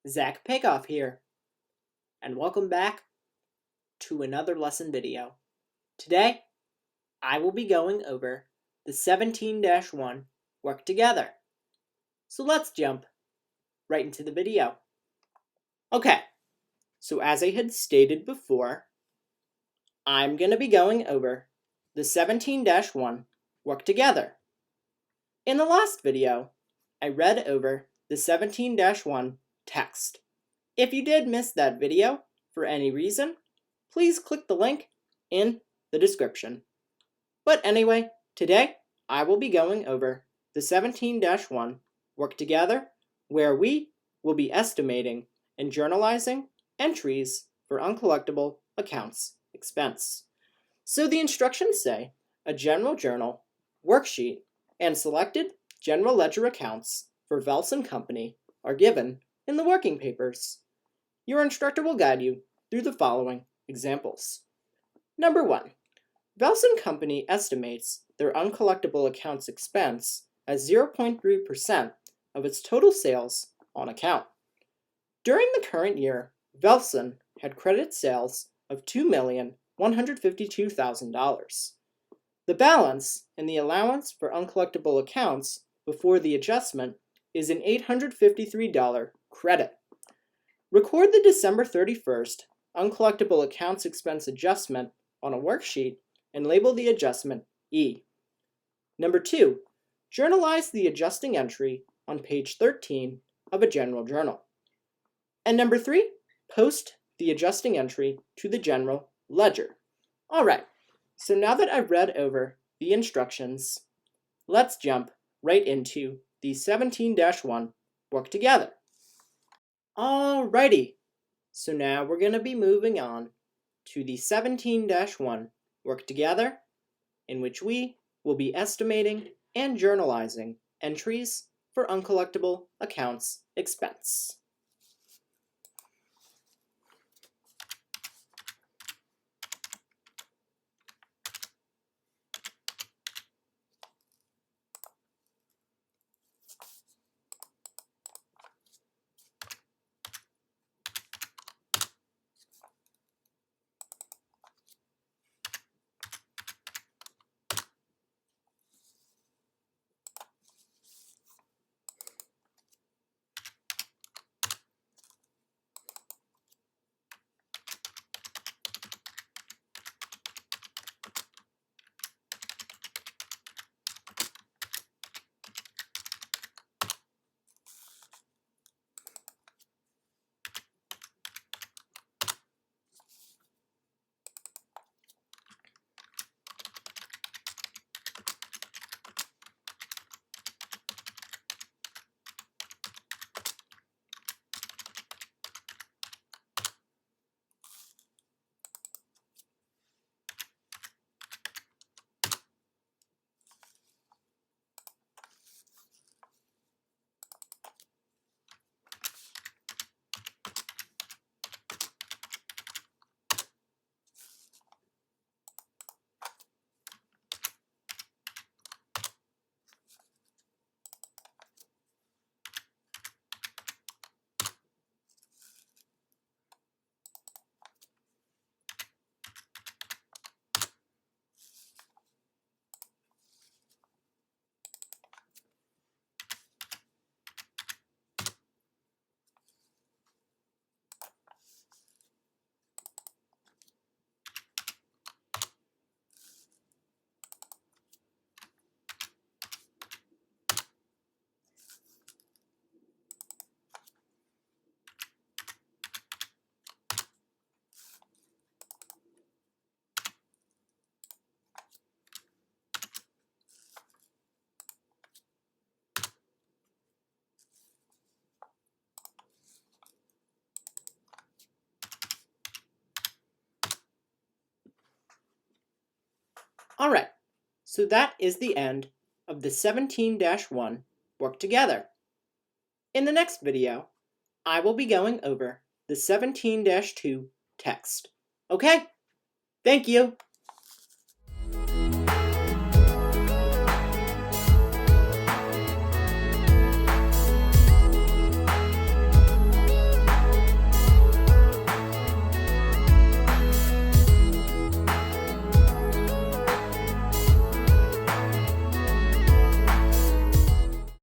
Zach Pakoff here, and welcome back to another lesson video. Today, I will be going over the 17-1 work together. So let's jump right into the video. Okay, so as I had stated before, I'm going to be going over the 17-1 work together. In the last video, I read over the 17-1 text. If you did miss that video for any reason, please click the link in the description. But anyway, today I will be going over the 17-1 work together, where we will be estimating and journalizing entries for uncollectible accounts expense. So the instructions say a general journal, worksheet, and selected general ledger accounts for Velson Company are given in the working papers. Your instructor will guide you through the following examples. Number 1. Velson Company estimates their uncollectible accounts expense as 0.3% of its total sales on account. During the current year, Velson had credit sales of $2,152,000. The balance in the allowance for uncollectible accounts before the adjustment is an $853 credit. Record the December 31st uncollectible accounts expense adjustment on a worksheet and label the adjustment E. Number 2, journalize the adjusting entry on page 13 of a general journal. And number 3, post the adjusting entry to the general ledger. All right, so now that I've read over the instructions, let's jump right into the 17-1 work together. Alrighty, so now we're going to be moving on to the 17-1 work together, in which we will be estimating and journalizing entries for uncollectible accounts expense. Alright, so that is the end of the 17-1 work together. In the next video, I will be going over the 17-2 text. Okay? Thank you!